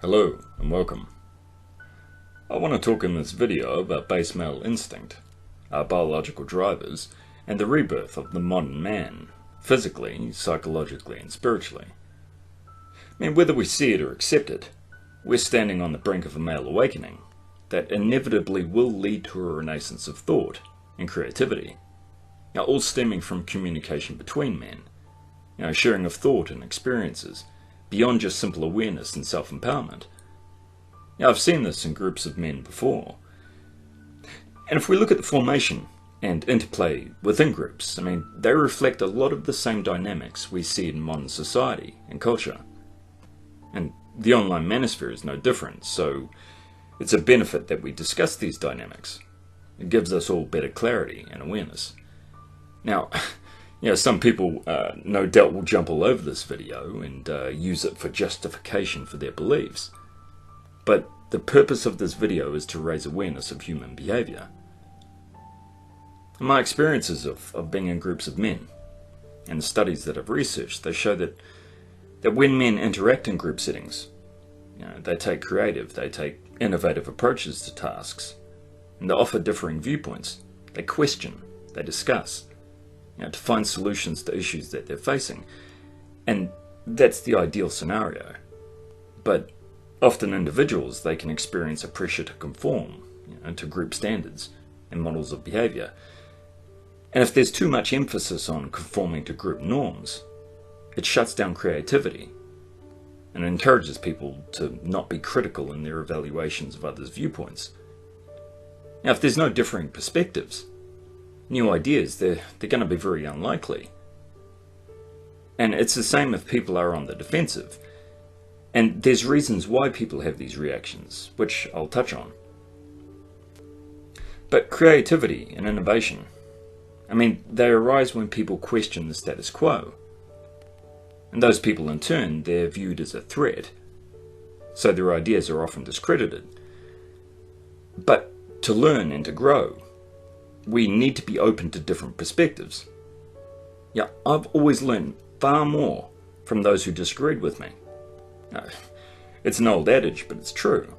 Hello and welcome. I want to talk in this video about base male instinct, our biological drivers, and the rebirth of the modern man, physically, psychologically, and spiritually. I mean, whether we see it or accept it, we're standing on the brink of a male awakening that inevitably will lead to a renaissance of thought and creativity, all stemming from communication between men, sharing of thought and experiences, beyond just simple awareness and self-empowerment. I've seen this in groups of men before. And if we look at the formation and interplay within groups, they reflect a lot of the same dynamics we see in modern society and culture. And the online manosphere is no different, so it's a benefit that we discuss these dynamics. It gives us all better clarity and awareness. Now, some people no doubt will jump all over this video and use it for justification for their beliefs. But the purpose of this video is to raise awareness of human behavior. In my experiences of being in groups of men, and the studies that I've researched, they show that when men interact in group settings, they take creative, they take innovative approaches to tasks, and they offer differing viewpoints. They question, they discuss, to find solutions to issues that they're facing. And that's the ideal scenario. But often individuals, they can experience a pressure to conform to group standards and models of behavior. And if there's too much emphasis on conforming to group norms, it shuts down creativity and encourages people to not be critical in their evaluations of others' viewpoints. Now, if there's no differing perspectives, new ideas, they're going to be very unlikely. And it's the same if people are on the defensive. And there's reasons why people have these reactions, which I'll touch on. But creativity and innovation, they arise when people question the status quo. And those people in turn, they're viewed as a threat. So their ideas are often discredited. But to learn and to grow, we need to be open to different perspectives. I've always learned far more from those who disagreed with me. It's an old adage, but it's true.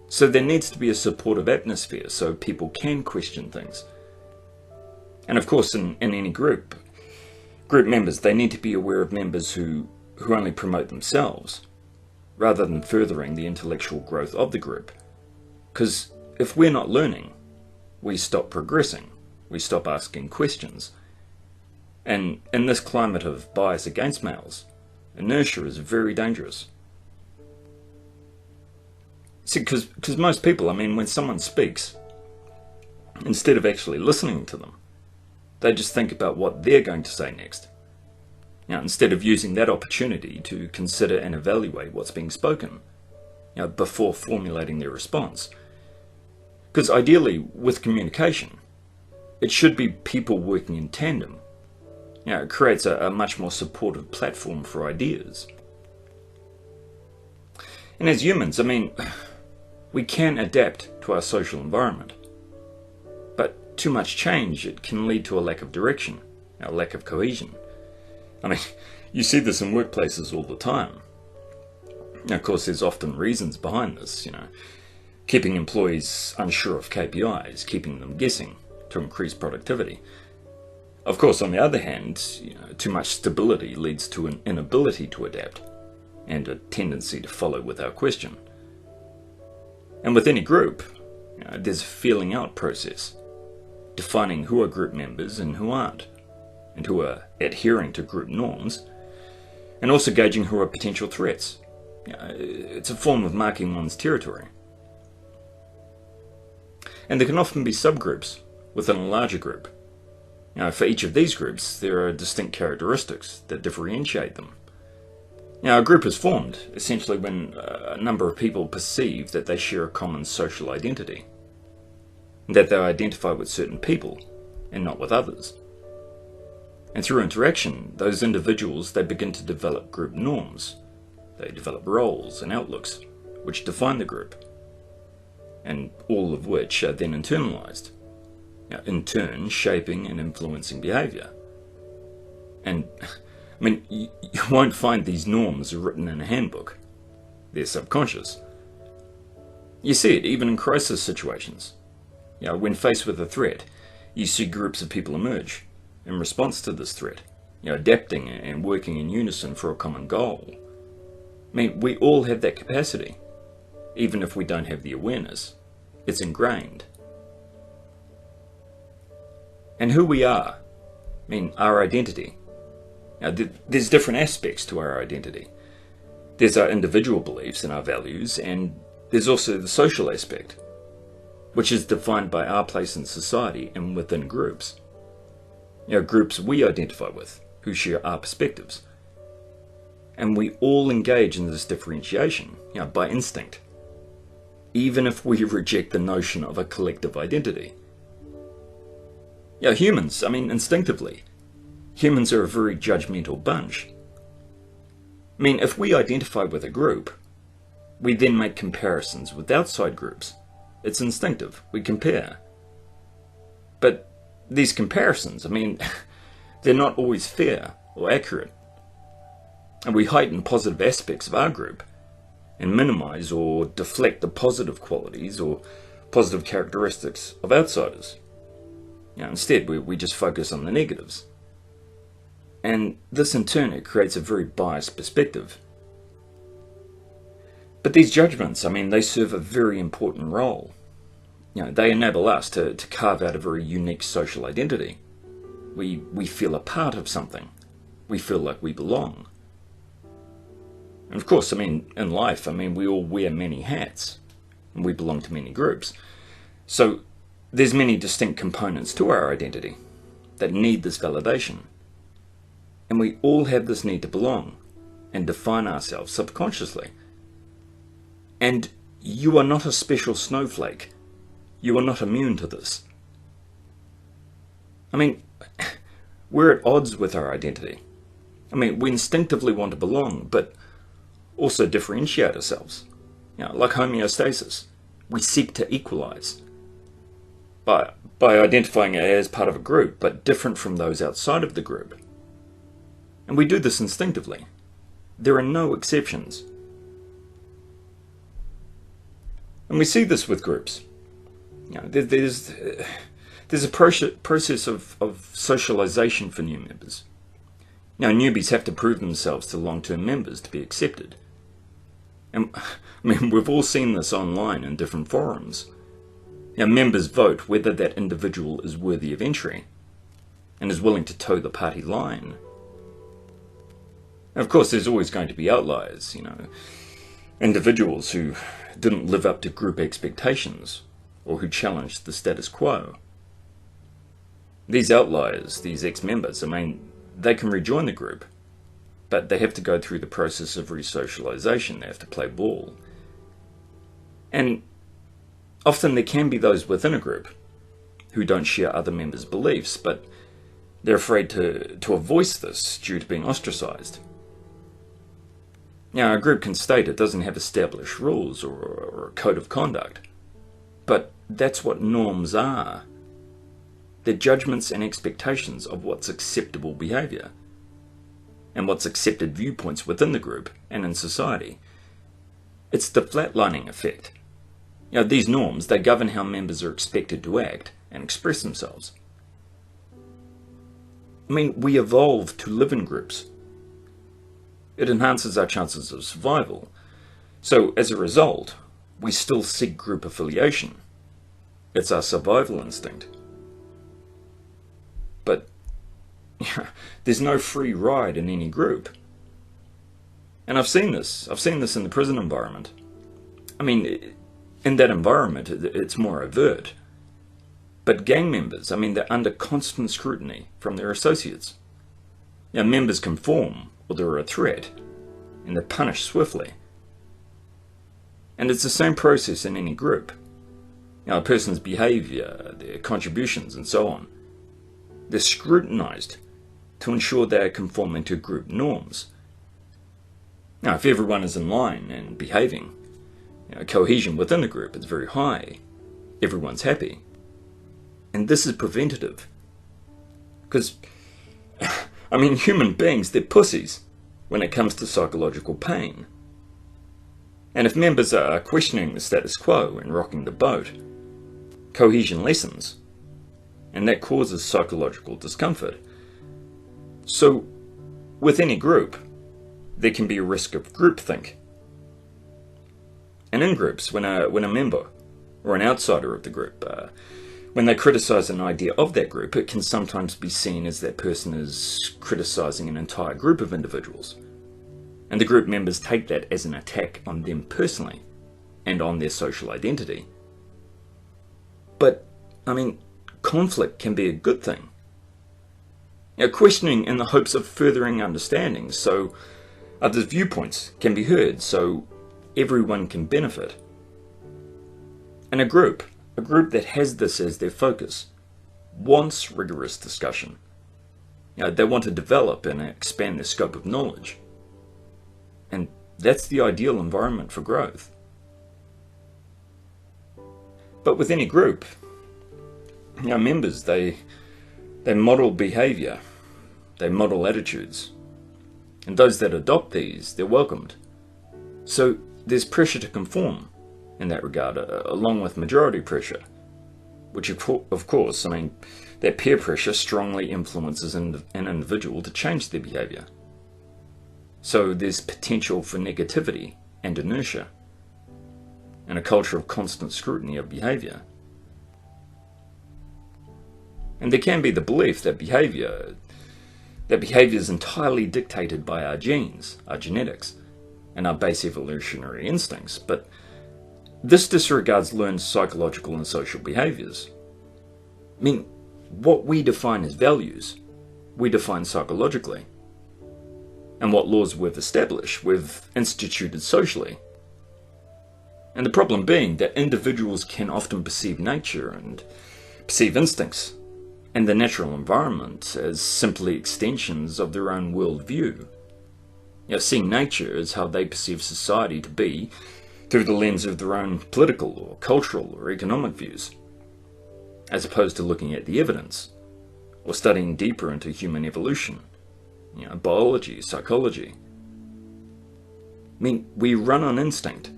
So there needs to be a supportive atmosphere so people can question things. And of course, in any group members, they need to be aware of members who only promote themselves, rather than furthering the intellectual growth of the group. Because if we're not learning, we stop progressing, we stop asking questions. And in this climate of bias against males, inertia is very dangerous. See, because most people, when someone speaks, instead of actually listening to them, they just think about what they're going to say next. Instead of using that opportunity to consider and evaluate what's being spoken, before formulating their response. Because ideally, with communication, it should be people working in tandem. It creates a much more supportive platform for ideas. And as humans, we can adapt to our social environment. But too much change, it can lead to a lack of direction, a lack of cohesion. You see this in workplaces all the time. Now, of course, there's often reasons behind this, keeping employees unsure of KPIs, keeping them guessing to increase productivity. Of course, on the other hand, too much stability leads to an inability to adapt and a tendency to follow without question. And with any group, there's a feeling out process, defining who are group members and who aren't, and who are adhering to group norms, and also gauging who are potential threats. It's a form of marking one's territory. And there can often be subgroups within a larger group. For each of these groups, there are distinct characteristics that differentiate them. A group is formed, essentially, when a number of people perceive that they share a common social identity, and that they identify with certain people, and not with others. And through interaction, those individuals, they begin to develop group norms. They develop roles and outlooks, which define the group, and all of which are then internalized, in turn shaping and influencing behavior. And you won't find these norms written in a handbook. their subconscious. You see it even in crisis situations. When faced with a threat, you see groups of people emerge in response to this threat, adapting and working in unison for a common goal. We all have that capacity, even if we don't have the awareness. It's ingrained. And who we are, our identity. There's different aspects to our identity. There's our individual beliefs and our values, and there's also the social aspect, which is defined by our place in society and within groups. Groups we identify with, who share our perspectives. And we all engage in this differentiation, by instinct, even if we reject the notion of a collective identity. Humans, instinctively, humans are a very judgmental bunch. If we identify with a group, we then make comparisons with outside groups. It's instinctive. We compare. But these comparisons, they're not always fair or accurate. And we heighten positive aspects of our group and minimize or deflect the positive qualities or positive characteristics of outsiders. Instead, we just focus on the negatives. And this in turn, it creates a very biased perspective. But these judgments, they serve a very important role. They enable us to carve out a very unique social identity. We feel a part of something. We feel like we belong. And of course, in life, we all wear many hats. And we belong to many groups. So there's many distinct components to our identity that need this validation. And we all have this need to belong and define ourselves subconsciously. And you are not a special snowflake. You are not immune to this. We're at odds with our identity. We instinctively want to belong, but also differentiate ourselves. Like homeostasis. We seek to equalize. By identifying as part of a group, but different from those outside of the group. And we do this instinctively. There are no exceptions. And we see this with groups. There's a process of socialization for new members. Newbies have to prove themselves to long-term members to be accepted. And we've all seen this online in different forums. Members vote whether that individual is worthy of entry and is willing to toe the party line. Of course, there's always going to be outliers, individuals who didn't live up to group expectations or who challenged the status quo. These outliers, these ex-members, they can rejoin the group, but they have to go through the process of resocialization. They have to play ball. And often there can be those within a group who don't share other members' beliefs, but they're afraid to voice this due to being ostracized. A group can state it doesn't have established rules or a code of conduct, but that's what norms are. They're judgments and expectations of what's acceptable behavior and what's accepted viewpoints within the group and in society. It's the flatlining effect. These norms, they govern how members are expected to act and express themselves. We evolve to live in groups. It enhances our chances of survival. So, as a result, we still seek group affiliation. It's our survival instinct. But there's no free ride in any group. And I've seen this. I've seen this in the prison environment. In that environment, it's more overt. But gang members, they're under constant scrutiny from their associates. Members conform, or they're a threat, and they're punished swiftly. And it's the same process in any group. A person's behavior, their contributions, and so on. They're scrutinized to ensure they are conforming to group norms. If everyone is in line and behaving, cohesion within the group is very high. Everyone's happy. And this is preventative. Because, human beings, they're pussies when it comes to psychological pain. And if members are questioning the status quo and rocking the boat, cohesion lessens, and that causes psychological discomfort. So, with any group, there can be a risk of groupthink. And in groups, when a member or an outsider of the group, when they criticize an idea of that group, it can sometimes be seen as that person is criticizing an entire group of individuals. And the group members take that as an attack on them personally and on their social identity. But, conflict can be a good thing. Questioning in the hopes of furthering understanding, so others' viewpoints can be heard, so everyone can benefit. And a group that has this as their focus, wants rigorous discussion. They want to develop and expand their scope of knowledge. And that's the ideal environment for growth. But with any group, members, they model behavior, they model attitudes. And those that adopt these, they're welcomed. So there's pressure to conform in that regard, along with majority pressure, which of course, that peer pressure strongly influences an individual to change their behavior. So there's potential for negativity and inertia, and a culture of constant scrutiny of behavior. And there can be the belief that behavior is entirely dictated by our genes, our genetics, and our base evolutionary instincts, but this disregards learned psychological and social behaviors. What we define as values, we define psychologically. And what laws we've established, we've instituted socially. And the problem being that individuals can often perceive nature and perceive instincts and the natural environment as simply extensions of their own worldview. Seeing nature as how they perceive society to be through the lens of their own political or cultural or economic views, as opposed to looking at the evidence or studying deeper into human evolution, biology, psychology. We run on instinct,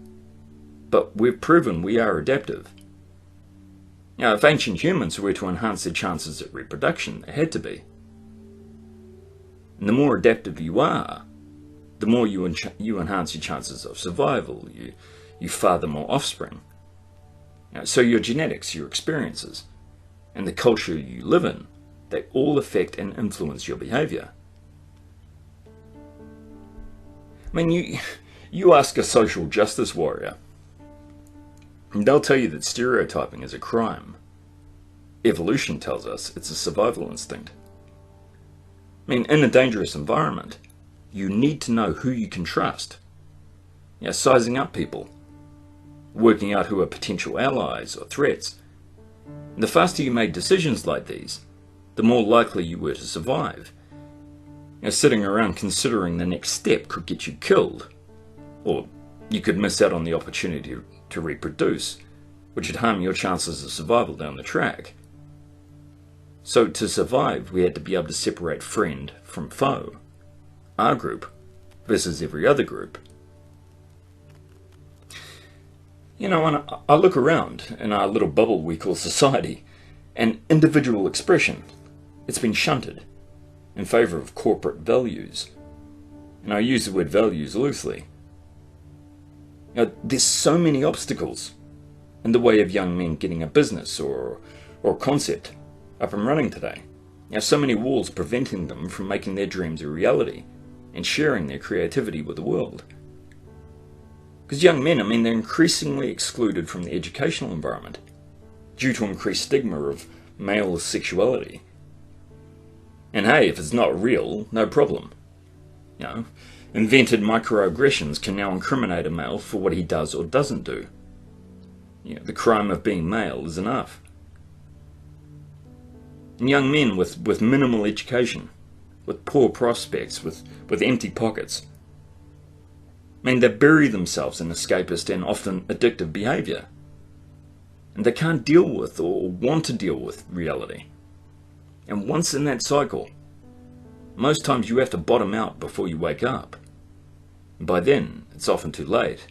but we've proven we are adaptive. If ancient humans were to enhance their chances at reproduction, they had to be. And the more adaptive you are, the more you enhance your chances of survival, you father more offspring. So your genetics, your experiences, and the culture you live in, they all affect and influence your behavior. You ask a social justice warrior, and they'll tell you that stereotyping is a crime. Evolution tells us it's a survival instinct. In a dangerous environment, you need to know who you can trust. Sizing up people, working out who are potential allies or threats. And the faster you made decisions like these, the more likely you were to survive. Sitting around considering the next step could get you killed, or you could miss out on the opportunity to reproduce, which would harm your chances of survival down the track. So to survive, we had to be able to separate friend from foe, our group versus every other group. When I look around in our little bubble we call society, and individual expression, it's been shunted in favour of corporate values. And I use the word values loosely. There's so many obstacles in the way of young men getting a business or concept up and running today. So many walls preventing them from making their dreams a reality and sharing their creativity with the world. Because young men, they're increasingly excluded from the educational environment due to increased stigma of male sexuality. And hey, if it's not real, no problem. Invented microaggressions can now incriminate a male for what he does or doesn't do. The crime of being male is enough. And young men with minimal education, with poor prospects, with empty pockets, they bury themselves in escapist and often addictive behaviour. And they can't deal with or want to deal with reality. And once in that cycle, most times you have to bottom out before you wake up. And by then, it's often too late.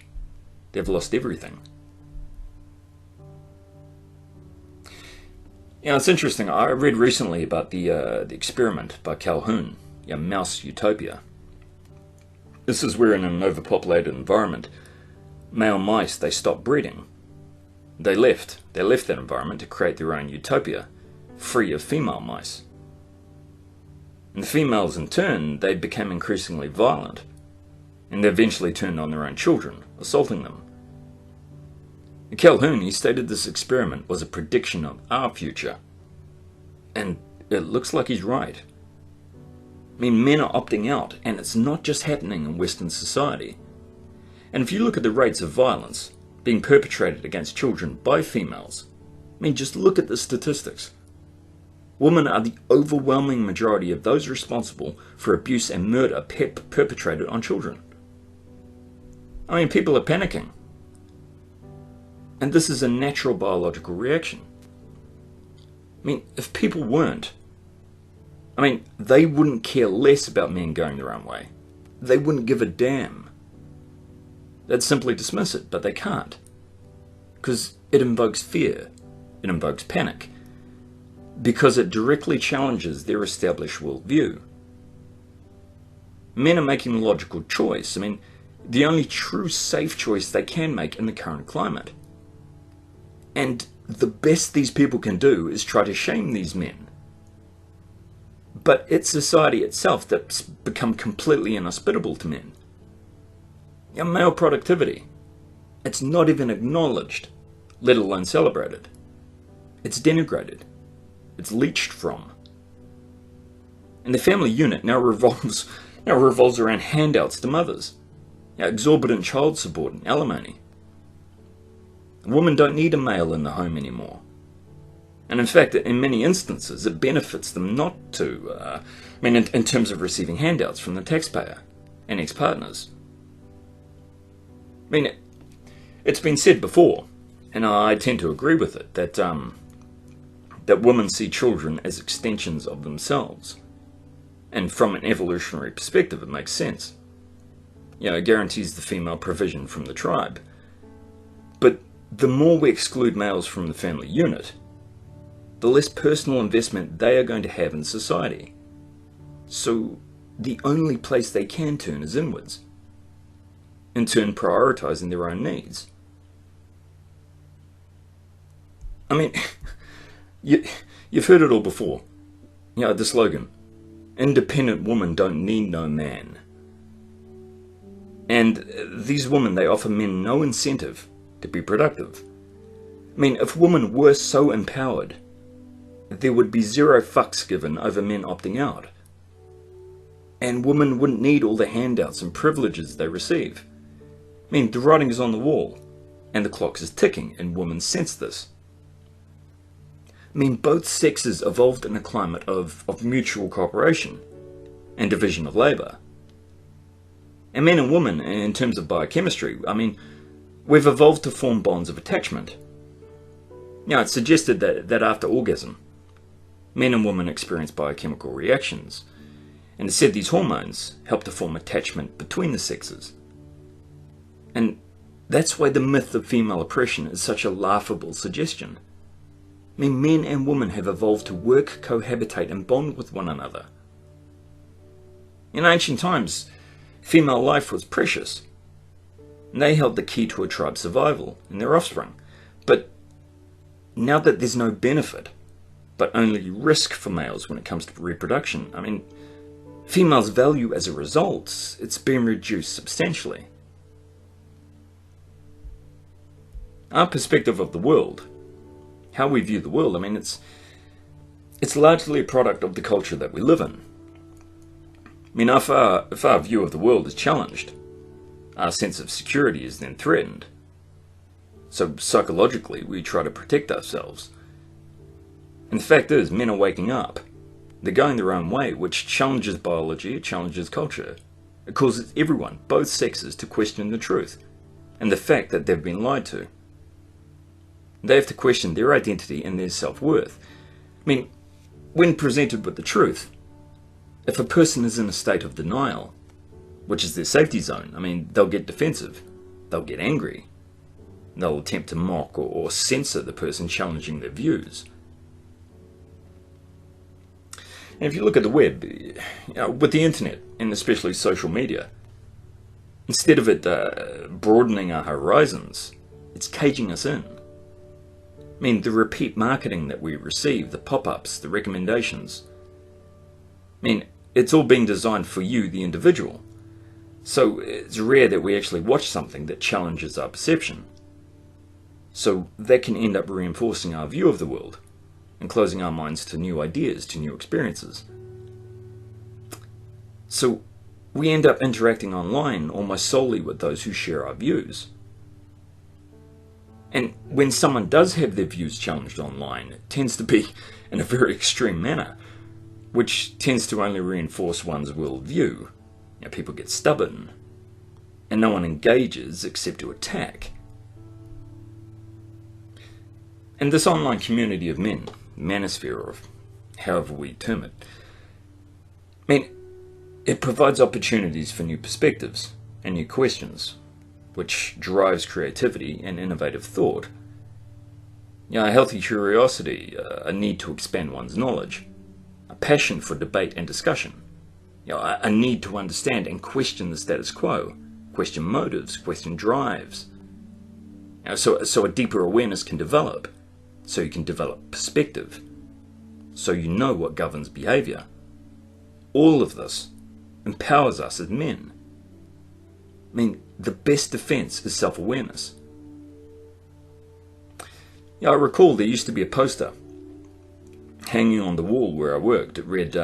They've lost everything. You know, it's interesting. I read recently about the experiment by Calhoun, Mouse Utopia. This is where in an overpopulated environment, male mice, they stopped breeding. They left that environment to create their own utopia, free of female mice. And the females, in turn, they became increasingly violent, and they eventually turned on their own children, assaulting them. Calhoun, he stated this experiment was a prediction of our future. And it looks like he's right. I mean, men are opting out, and it's not just happening in Western society. And if you look at the rates of violence being perpetrated against children by females, I mean, just look at the statistics. Women are the overwhelming majority of those responsible for abuse and murder perpetrated on children. I mean, people are panicking. And this is a natural biological reaction. I mean, if people weren't, I mean, they wouldn't care less about men going their own way. They wouldn't give a damn. They'd simply dismiss it, but they can't. Because it invokes fear. It invokes panic. Because it directly challenges their established worldview. Men are making a logical choice. I mean, the only true safe choice they can make in the current climate. And the best these people can do is try to shame these men. But it's society itself that's become completely inhospitable to men. Male productivity, it's not even acknowledged, let alone celebrated. It's denigrated. It's leached from. And the family unit now revolves around handouts to mothers, exorbitant child support and alimony. Women don't need a male in the home anymore. And in fact, in many instances, it benefits them not to, in terms of receiving handouts from the taxpayer and ex-partners. I mean, it's been said before, and I tend to agree with it, that women see children as extensions of themselves. And from an evolutionary perspective, it makes sense. It guarantees the female provision from the tribe. But the more we exclude males from the family unit, the less personal investment they are going to have in society. So the only place they can turn is inwards, in turn prioritizing their own needs. I mean, you've heard it all before. The slogan, independent women don't need no man. And these women, they offer men no incentive to be productive. I mean, if women were so empowered, there would be zero fucks given over men opting out. And women wouldn't need all the handouts and privileges they receive. I mean, the writing is on the wall, and the clock is ticking, and women sense this. I mean, both sexes evolved in a climate of mutual cooperation and division of labour. And men and women, in terms of biochemistry, I mean, we've evolved to form bonds of attachment. It's suggested that after orgasm, men and women experience biochemical reactions, and it's said these hormones help to form attachment between the sexes. And that's why the myth of female oppression is such a laughable suggestion. I mean, men and women have evolved to work, cohabitate, and bond with one another. In ancient times, female life was precious, and they held the key to a tribe's survival and their offspring. But now that there's no benefit, but only risk for males when it comes to reproduction, I mean, females' value as a result, it's been reduced substantially. Our perspective of the world, how we view the world, I mean, it's largely a product of the culture that we live in. I mean, if our view of the world is challenged, our sense of security is then threatened. So psychologically, we try to protect ourselves. And the fact is, men are waking up. They're going their own way, which challenges biology, it challenges culture. It causes everyone, both sexes, to question the truth, and the fact that they've been lied to. They have to question their identity and their self-worth. I mean, when presented with the truth, if a person is in a state of denial, which is their safety zone, I mean, they'll get defensive, they'll get angry, They'll attempt to mock or censor the person challenging their views. And if you look at the web, with the internet, and especially social media, instead of it broadening our horizons, it's caging us in. I mean, the repeat marketing that we receive, the pop-ups, the recommendations, I mean, it's all being designed for you, the individual. So it's rare that we actually watch something that challenges our perception. So that can end up reinforcing our view of the world and closing our minds to new ideas, to new experiences. So we end up interacting online almost solely with those who share our views. And when someone does have their views challenged online, it tends to be in a very extreme manner, which tends to only reinforce one's worldview. People get stubborn, and no one engages except to attack. And this online community of men, manosphere, or however we term it, I mean, it provides opportunities for new perspectives and new questions, which drives creativity and innovative thought. A healthy curiosity, a need to expand one's knowledge, a passion for debate and discussion, a need to understand and question the status quo, question motives, question drives. So a deeper awareness can develop, so you can develop perspective, so you know what governs behavior. All of this empowers us as men. I mean, the best defense is self-awareness. I recall there used to be a poster hanging on the wall where I worked. It read,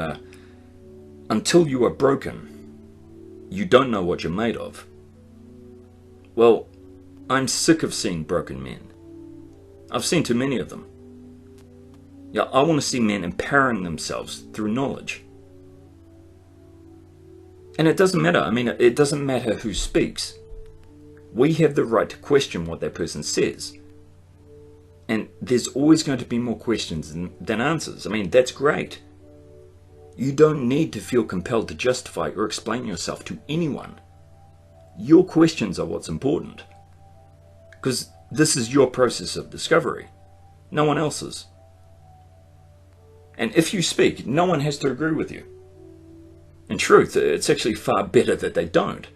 "Until you are broken, you don't know what you're made of." Well, I'm sick of seeing broken men. I've seen too many of them. I want to see men empowering themselves through knowledge. And it doesn't matter. I mean, it doesn't matter who speaks. We have the right to question what that person says. And there's always going to be more questions than answers. I mean, that's great. You don't need to feel compelled to justify or explain yourself to anyone. Your questions are what's important. Because this is your process of discovery, no one else's. And if you speak, no one has to agree with you. In truth, it's actually far better that they don't.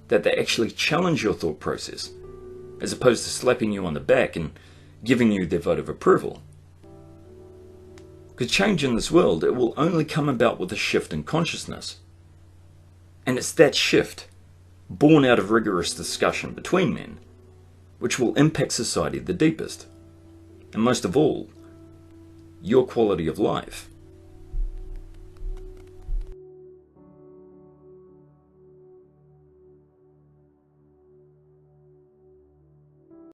That they actually challenge your thought process, as opposed to slapping you on the back and giving you their vote of approval. Because change in this world, it will only come about with a shift in consciousness. And it's that shift, born out of rigorous discussion between men, which will impact society the deepest. And most of all, your quality of life.